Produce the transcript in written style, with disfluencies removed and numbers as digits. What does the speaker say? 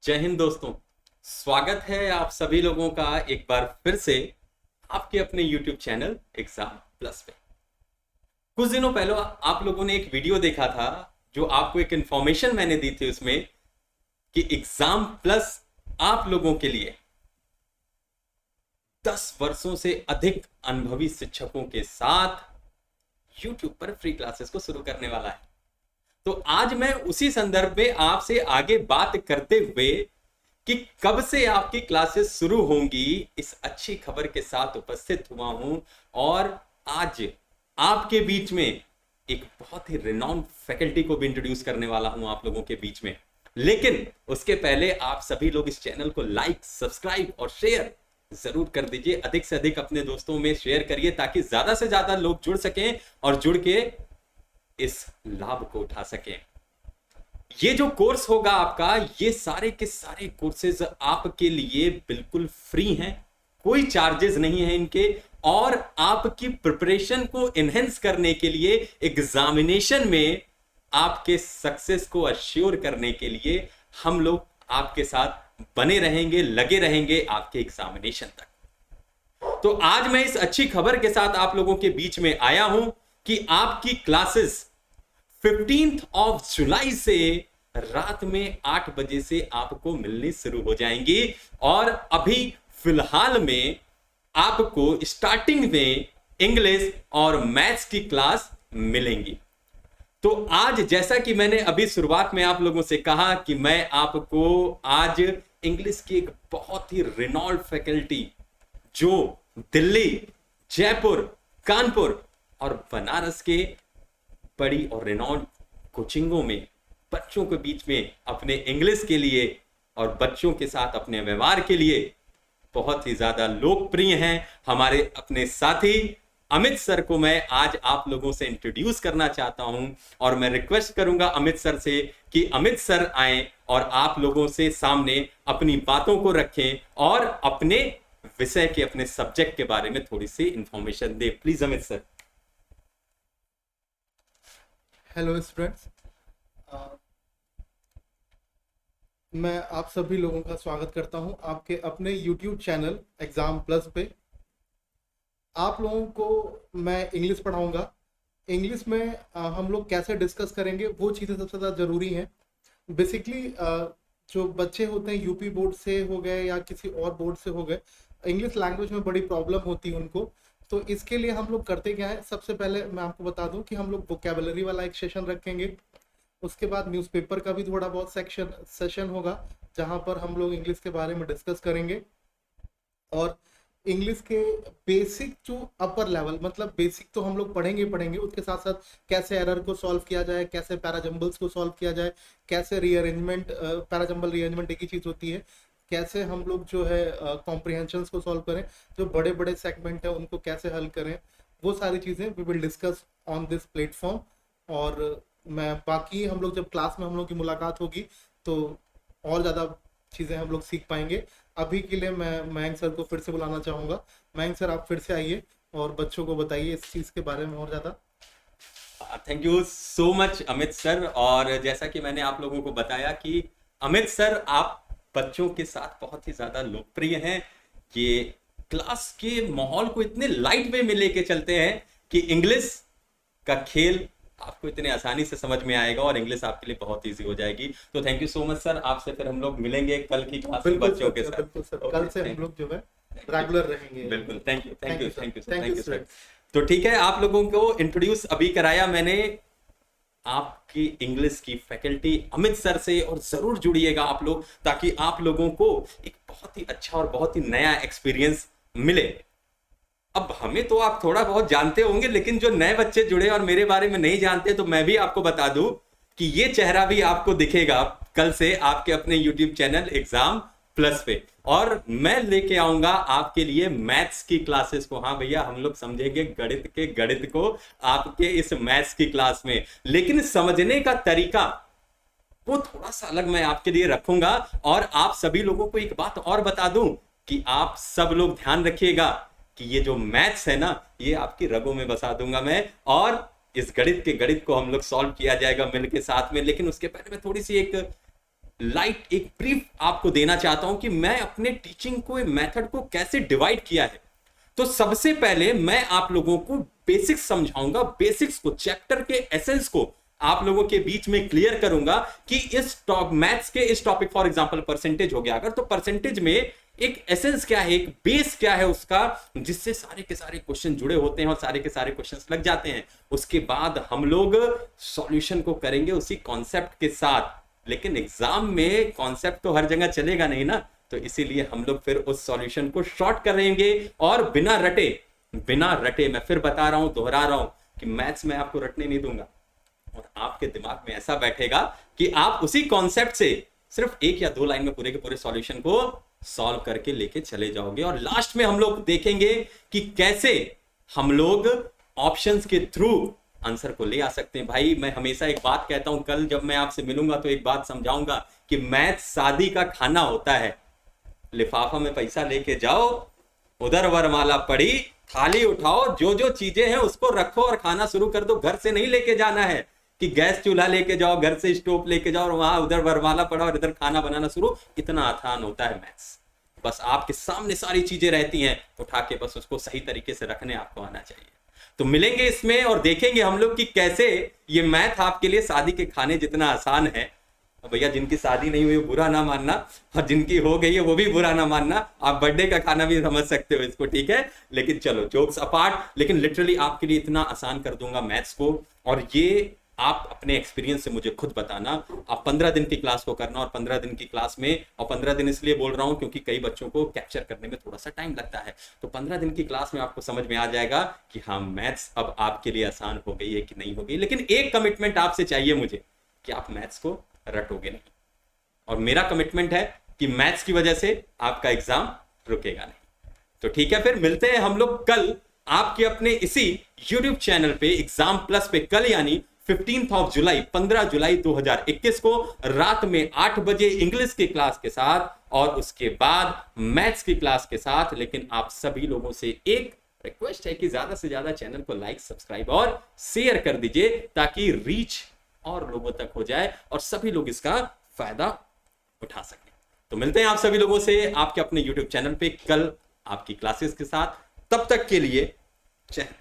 जय हिंद दोस्तों। स्वागत है आप सभी लोगों का एक बार फिर से आपके अपने YouTube चैनल एग्जाम प्लस पे। कुछ दिनों पहले आप लोगों ने एक वीडियो देखा था जो आपको एक इंफॉर्मेशन मैंने दी थी उसमें कि एग्जाम प्लस आप लोगों के लिए 10 वर्षों से अधिक अनुभवी शिक्षकों के साथ YouTube पर फ्री क्लासेस को शुरू करने वाला है। तो आज मैं उसी संदर्भ में आपसे आगे बात करते हुए कि कब से आपकी क्लासेस शुरू होंगी इस अच्छी खबर के साथ उपस्थित हुआ हूं और आज आपके बीच में एक बहुत ही रिनॉन्ड फैकल्टी को भी इंट्रोड्यूस करने वाला हूं आप लोगों के बीच में। लेकिन उसके पहले आप सभी लोग इस चैनल को लाइक, सब्सक्राइब और शेयर जरूर कर दीजिए। अधिक से अधिक अपने दोस्तों में शेयर करिए ताकि ज्यादा से ज्यादा लोग जुड़ सकें और जुड़ के इस लाभ को उठा सकें। ये जो कोर्स होगा आपका, ये सारे के सारे कोर्सेज आपके लिए बिल्कुल फ्री हैं, कोई चार्जेस नहीं है इनके, और आपकी प्रिपरेशन को एनहेंस करने के लिए, एग्जामिनेशन में आपके सक्सेस को अश्योर करने के लिए हम लोग आपके साथ बने रहेंगे, लगे रहेंगे आपके एग्जामिनेशन तक। तो आज मैं इस अच्छी खबर के साथ आप लोगों के बीच में आया हूं कि आपकी क्लासेस 15 जुलाई से रात में 8 बजे से आपको मिलनी शुरू हो जाएंगी। और अभी फिलहाल में आपको स्टार्टिंग में इंग्लिश और मैथ्स की क्लास मिलेंगी। तो आज जैसा कि मैंने अभी शुरुआत में आप लोगों से कहा कि मैं आपको आज इंग्लिश की एक बहुत ही रिनॉल्ड फैकल्टी जो दिल्ली, जयपुर, कानपुर और बनारस के बड़ी और रिनॉन्ड कोचिंगों में बच्चों के बीच में अपने इंग्लिश के लिए और बच्चों के साथ अपने व्यवहार के लिए बहुत ही ज्यादा लोकप्रिय हैं हमारे अपने साथी अमित सर को मैं आज आप लोगों से इंट्रोड्यूस करना चाहता हूं। और मैं रिक्वेस्ट करूंगा अमित सर से कि अमित सर आए और आप लोगों से सामने अपनी बातों को रखें और अपने विषय के, अपने सब्जेक्ट के बारे में थोड़ी सी इंफॉर्मेशन दे। Please Amit sir. Hello students, मैं आप सभी लोगों का स्वागत करता हूं आपके अपने YouTube चैनल एग्जाम प्लस पे। आप लोगों को मैं इंग्लिश पढ़ाऊंगा। इंग्लिश में हम लोग कैसे डिस्कस करेंगे वो चीज़ें सबसे ज़्यादा ज़रूरी हैं। बेसिकली जो बच्चे होते हैं यूपी बोर्ड से हो गए या किसी और बोर्ड से हो गए, इंग्लिश लैंग्वेज में बड़ी प्रॉब्लम होती है उनको। तो इसके लिए हम लोग करते क्या है, सबसे पहले मैं आपको बता दूं कि हम लोग वोकैबुलरी वाला एक सेशन रखेंगे। उसके बाद न्यूज़पेपर का भी थोड़ा बहुत सेशन होगा जहां पर हम लोग इंग्लिश के बारे में डिस्कस करेंगे। और इंग्लिश के बेसिक जो अपर लेवल, मतलब बेसिक तो हम लोग पढ़ेंगे, उसके साथ साथ कैसे एरर को सॉल्व किया जाए, कैसे पैराजम्बल्स को सॉल्व किया जाए, कैसे रीअरेंजमेंट, पैराजम्बल रीअरेंजमेंट एक ही चीज़ होती है, कैसे हम लोग जो है कॉम्प्रिहेंशंस को सॉल्व करें, जो बड़े बड़े सेगमेंट है उनको कैसे हल करें, वो सारी चीज़ें we will discuss on this platform. और मैं बाकी हम लोग जब क्लास में हम लोग की मुलाकात होगी तो और ज़्यादा चीज़ें हम लोग सीख पाएंगे। अभी के लिए मैं मयंक सर को फिर से बुलाना चाहूँगा। मयंक सर, आप फिर से आइए और बच्चों को बताइए इस चीज़ के बारे में और ज़्यादा। Thank you so much Amit sir. और जैसा कि मैंने आप लोगों को बताया कि अमित सर आप बच्चों के साथ बहुत ही ज्यादा लोकप्रिय हैं। ये क्लास के माहौल को इतने लाइट वे में लेके चलते हैं कि इंग्लिश का खेल आपको इतने आसानी से समझ में आएगा और इंग्लिश आपके लिए बहुत इजी हो जाएगी। तो thank you so much sir. आपसे फिर हम लोग मिलेंगे कल की क्लास में बच्चों के साथ। बिल्कुल सर, कल से हम लोग जो है रेगुलर रहेंगे। बिल्कुल, thank you thank you thank you thank you sir. तो ठीक है, आप लोगों को इंट्रोड्यूस अभी कराया मैंने आपकी इंग्लिश की फैकल्टी अमित सर से, और जरूर जुड़िएगा आप लोग ताकि आप लोगों को एक बहुत ही अच्छा और बहुत ही नया एक्सपीरियंस मिले। अब हमें तो आप थोड़ा बहुत जानते होंगे, लेकिन जो नए बच्चे जुड़े और मेरे बारे में नहीं जानते, तो मैं भी आपको बता दूं कि ये चेहरा भी आपको दिखेगा कल से आपके अपने YouTube चैनल एग्जाम प्लस पे। और मैं लेके आऊंगा आपके लिए मैथ्स की क्लासेस को। हाँ भैया, हम लोग समझेंगे गणित के गणित को आपके इस मैथ्स की क्लास में, लेकिन समझने का तरीका वो थोड़ा सा अलग मैं आपके लिए रखूंगा। और आप सभी लोगों को एक बात और बता दूं कि आप सब लोग ध्यान रखिएगा कि ये जो मैथ्स है ना, ये आपकी रगों में बसा दूंगा मैं, और इस गणित के गणित को हम लोग सॉल्व किया जाएगा मिलके साथ में। लेकिन उसके पहले मैं थोड़ी सी एक लाइट एक ब्रीफ आपको देना चाहता हूं कि मैं अपने टीचिंग को मेथड को कैसे डिवाइड किया है। तो सबसे पहले मैं आप लोगों को बेसिक्स समझाऊंगा, बेसिक्स को, चैप्टर के एसेंस को आप लोगों के बीच में क्लियर करूंगा कि इस मैथ्स के इस टॉपिक, फॉर एग्जांपल परसेंटेज हो गया अगर, तो परसेंटेज में एक एसेंस क्या है, एक बेस क्या है उसका, जिससे सारे के सारे क्वेश्चन जुड़े होते हैं और सारे के सारे क्वेश्चंस लग जाते हैं। उसके बाद हम लोग सॉल्यूशन को करेंगे उसी कॉन्सेप्ट के साथ, लेकिन एग्जाम में कॉन्सेप्ट तो हर जगह चलेगा नहीं ना, तो इसीलिए हम लोग फिर उस सॉल्यूशन को शॉर्ट करेंगे और बिना रटे मैं फिर बता रहा हूं, दोहरा रहा हूं कि मैथ्स में आपको रटने नहीं दूंगा और आपके दिमाग में ऐसा बैठेगा कि आप उसी कॉन्सेप्ट से सिर्फ 1 या 2 लाइन में पूरे के पूरे सॉल्यूशन को सॉल्व करके लेके चले जाओगे। और लास्ट में हम लोग देखेंगे कि कैसे हम लोग ऑप्शंस के थ्रू आंसर को ले आ सकते हैं। भाई मैं हमेशा एक बात कहता हूं, कल जब मैं आपसे मिलूंगा तो एक बात समझाऊंगा कि मैथ्स शादी का खाना होता है। लिफाफा में पैसा लेके जाओ, उधर वरमाला पड़ी, थाली उठाओ, जो जो चीजें हैं उसको रखो और खाना शुरू कर दो। घर से नहीं लेके जाना है कि गैस चूल्हा लेके जाओ, घर से स्टोव लेके जाओ और वहां उधर वरमाला पड़ा और इधर खाना बनाना शुरू। इतना आसान होता है मैथ्स। बस आपके सामने सारी चीजें रहती हैं, उठा के बस उसको सही तरीके से रखने आपको आना चाहिए। तो मिलेंगे इसमें और देखेंगे हम लोग कि कैसे ये मैथ आपके लिए शादी के खाने जितना आसान है। भैया जिनकी शादी नहीं हुई वो बुरा ना मानना, और जिनकी हो गई है वो भी बुरा ना मानना। आप बर्थडे का खाना भी समझ सकते हो इसको, ठीक है। लेकिन चलो जोक्स अपार्ट, लेकिन लिटरली आपके लिए इतना आसान कर दूंगा मैथ्स को। और ये आप अपने एक्सपीरियंस से मुझे खुद बताना। आप 15 दिन की क्लास को करना, और 15 दिन की क्लास में, और 15 दिन इसलिए बोल रहा हूं क्योंकि कई बच्चों को कैप्चर करने में थोड़ा सा टाइम लगता है। तो 15 दिन की क्लास में आपको समझ में आ जाएगा कि हाँ मैथ्स अब आपके लिए आसान हो गई है कि नहीं हो गई। लेकिन एक कमिटमेंट आपसे चाहिए मुझे कि आप मैथ्स को रटोगे नहीं, और मेरा कमिटमेंट है कि मैथ्स की वजह से आपका एग्जाम रुकेगा नहीं। तो ठीक है, फिर मिलते हैं हम लोग कल आपके अपने इसी YouTube चैनल पे एग्जाम प्लस पे, कल यानी 15 जुलाई 2021 को रात में 8 बजे इंग्लिश की क्लास के साथ, और उसके बाद मैथ्स की क्लास के साथ। लेकिन आप सभी लोगों से एक रिक्वेस्ट है कि ज्यादा से ज्यादा चैनल को लाइक, सब्सक्राइब और शेयर कर दीजिए, ताकि रीच और लोगों तक हो जाए और सभी लोग इसका फायदा उठा सकें। तो मिलते हैं आप सभी लोगों से आपके अपने YouTube चैनल पे कल आपकी क्लासेस के साथ। तब तक के लिए जय हिंद।